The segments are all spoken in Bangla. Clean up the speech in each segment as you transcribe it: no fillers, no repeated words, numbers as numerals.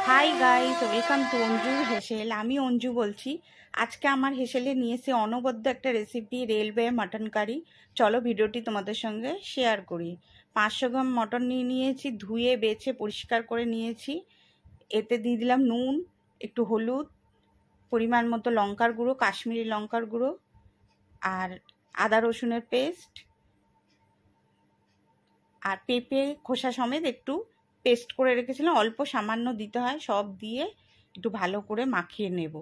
হাই গাইস, ওয়েলকাম টু অঞ্জুর হেসেল। আমি অঞ্জু বলছি। আজকে আমার হেসেলে নিয়ে এসে অনবদ্য একটা রেসিপি, রেলওয়ে মাটন কারি। চলো ভিডিওটি তোমাদের সঙ্গে শেয়ার করি। 500 গ্রাম মটন নিয়েছি, ধুয়ে বেছে পরিষ্কার করে নিয়েছি। এতে দিয়ে দিলাম নুন, একটু হলুদ, পরিমাণ মতো লঙ্কার গুঁড়ো, কাশ্মীরি লঙ্কার গুঁড়ো, আর আদা রসুনের পেস্ট, আর পেঁপে খোসা সমেত একটু পেস্ট করে রেখেছিলাম, অল্প সামান্য দিতে হয়। সব দিয়ে একটু ভালো করে মাখিয়ে নেব।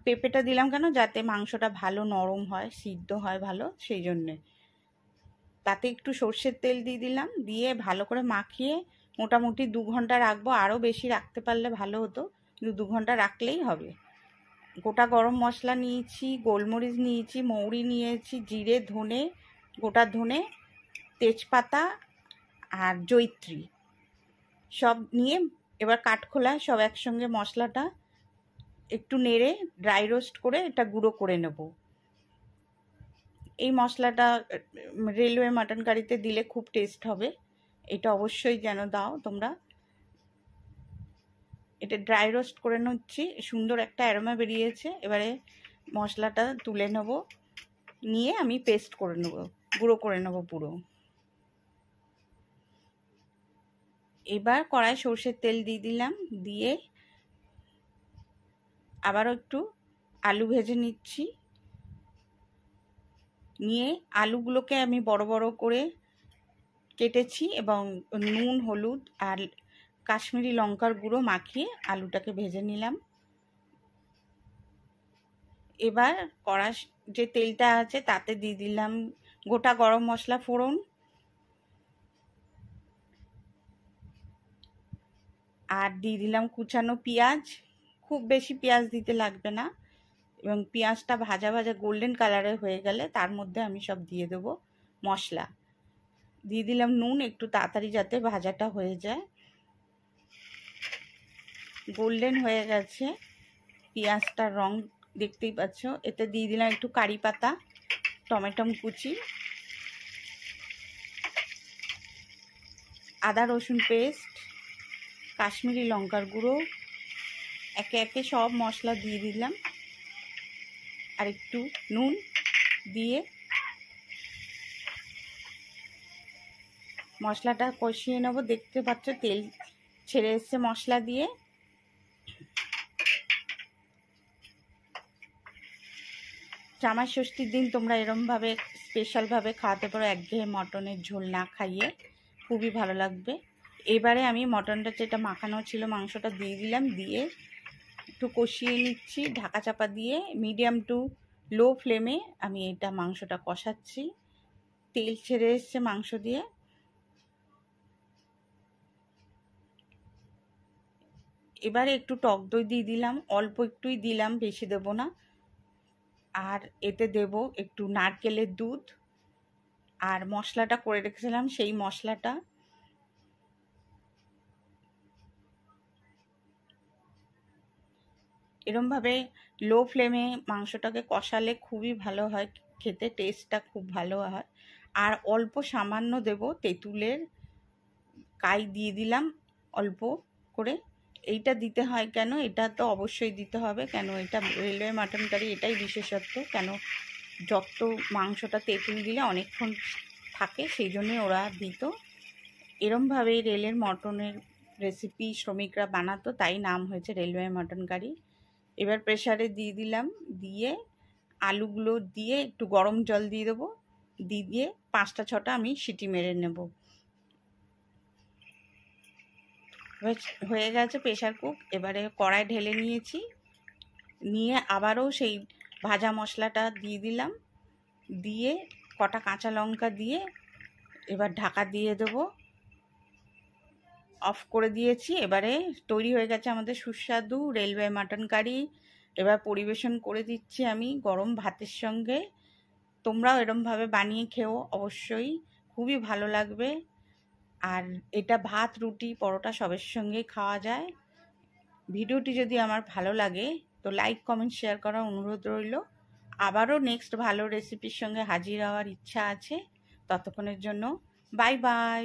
পেঁপেটা দিলাম কেন, যাতে মাংসটা ভালো নরম হয়, সিদ্ধ হয় ভালো, সেই জন্যে। তাতে একটু সর্ষের তেল দিয়ে দিলাম, দিয়ে ভালো করে মাখিয়ে মোটামুটি 2 ঘন্টা রাখবো। আরও বেশি রাখতে পারলে ভালো হতো, কিন্তু 2 ঘন্টা রাখলেই হবে। গোটা গরম মশলা নিয়েছি, গোলমরিচ নিয়েছি, মৌরি নিয়েছি, জিরে, ধনে, গোটা ধনে, তেজপাতা আর জয়িত্রী সব নিয়ে এবার কাঠখোলা সব একসঙ্গে মশলাটা একটু নেড়ে ড্রাই রোস্ট করে এটা গুঁড়ো করে নেব। এই মশলাটা রেলওয়ে মাটন কারিতে দিলে খুব টেস্ট হবে। এটা অবশ্যই যেন দাও তোমরা। এটা ড্রাই রোস্ট করে নিচ্ছি, সুন্দর একটা অ্যারোমা বেরিয়েছে। এবারে মশলাটা তুলে নেব, নিয়ে আমি পেস্ট করে নেব, গুঁড়ো করে নেব পুরো। এবার কড়াই সর্ষের তেল দিয়ে দিলাম, দিয়ে আবারও একটু আলু ভেজে নিচ্ছি। নিয়ে আলুগুলোকে আমি বড় বড় করে কেটেছি এবং নুন, হলুদ আর কাশ্মীরি লঙ্কার গুঁড়ো মাখিয়ে আলুটাকে ভেজে নিলাম। এবার কড়া যে তেলটা আছে তাতে দিয়ে দিলাম গোটা গরম মশলা ফোড়ন, আর দিয়ে দিলাম কুচানো পেঁয়াজ। খুব বেশি পেঁয়াজ দিতে লাগবে না। এবং পেঁয়াজটা ভাজা ভাজা গোল্ডেন কালারের হয়ে গেলে তার মধ্যে আমি সব দিয়ে দেবো মশলা। দিয়ে দিলাম নুন, একটু তাড়াতাড়ি যাতে ভাজাটা হয়ে যায়। গোল্ডেন হয়ে গেছে, পেঁয়াজটার রং দেখতেই পাচ্ছ। এতে দিয়ে দিলাম একটু কারি পাতা, টমেটো কুচি, আদা রসুন পেস্ট, কাশ্মীরি লঙ্কার গুঁড়ো। একে একে সব মশলা দিয়ে দিলাম, আর একটু নুন দিয়ে মশলাটা কষিয়ে নেব। দেখতে পাচ্ছ তেল ছেড়ে এসছে মশলা দিয়ে। জামাই ষষ্ঠীর দিন তোমরা এরমভাবে স্পেশালভাবে খাওয়াতে পারো, একঘেয়ে মটনের ঝোল না খাইয়ে, খুবই ভালো লাগবে। এবারে আমি মটনটা যেটা মাখানো ছিল মাংসটা দিয়ে দিলাম, দিয়ে একটু কষিয়ে নিচ্ছি ঢাকা চাপা দিয়ে। মিডিয়াম টু লো ফ্লেমে আমি এটা মাংসটা কষাচ্ছি। তেল ছেড়ে এসছে মাংস দিয়ে। এবারে একটু টক দই দিয়ে দিলাম, অল্প একটুই দিলাম, বেশি দেব না। আর এতে দেব একটু নারকেলের দুধ, আর মশলাটা করে রেখেছিলাম সেই মশলাটা। এরমভাবে লো ফ্লেমে মাংসটাকে কষালে খুবই ভালো হয় খেতে, টেস্টটা খুব ভালো হয়। আর অল্প সামান্য দেব তেঁতুলের কাই দিয়ে দিলাম অল্প করে। এইটা দিতে হয় কেন, এটা তো অবশ্যই দিতে হবে কেন, এটা রেলওয়ে মাটন কারি, এটাই বিশেষত্ব। কেন, যত মাংসটা তেঁতুল দিলে অনেকক্ষণ থাকে, সেই জন্যই ওরা দিত। এরমভাবে রেলের মটনের রেসিপি শ্রমিকরা বানাতো, তাই নাম হয়েছে রেলওয়ে মাটন কারি। এবার প্রেসারে দিয়ে দিলাম, দিয়ে আলুগুলো দিয়ে একটু গরম জল দিয়ে দেবো, দিয়ে 5টা 6টা আমি সিটি মেরে নেব। হয়ে গেছে প্রেসার কুক। এবারে কড়াই ঢেলে নিয়েছি, নিয়ে আবারও সেই ভাজা মশলাটা দিয়ে দিলাম, দিয়ে কটা কাঁচা লঙ্কা দিয়ে এবার ঢাকা দিয়ে দেবো। অফ করে দিয়েছি। এবারে তৈরি হয়ে গেছে আমাদের সুস্বাদু রেলওয়ে মাটন কারি। এবার পরিবেশন করে দিচ্ছি আমি গরম ভাতের সঙ্গে। তোমরাও এরমভাবে বানিয়ে খেও অবশ্যই, খুবই ভালো লাগবে। আর এটা ভাত, রুটি, পরোটা সবের সঙ্গেই খাওয়া যায়। ভিডিওটি যদি আমার ভালো লাগে তো লাইক, কমেন্ট, শেয়ার করার অনুরোধ রইল। আবারও নেক্সট ভালো রেসিপির সঙ্গে হাজির হওয়ার ইচ্ছা আছে। ততক্ষণের জন্য বাই বাই।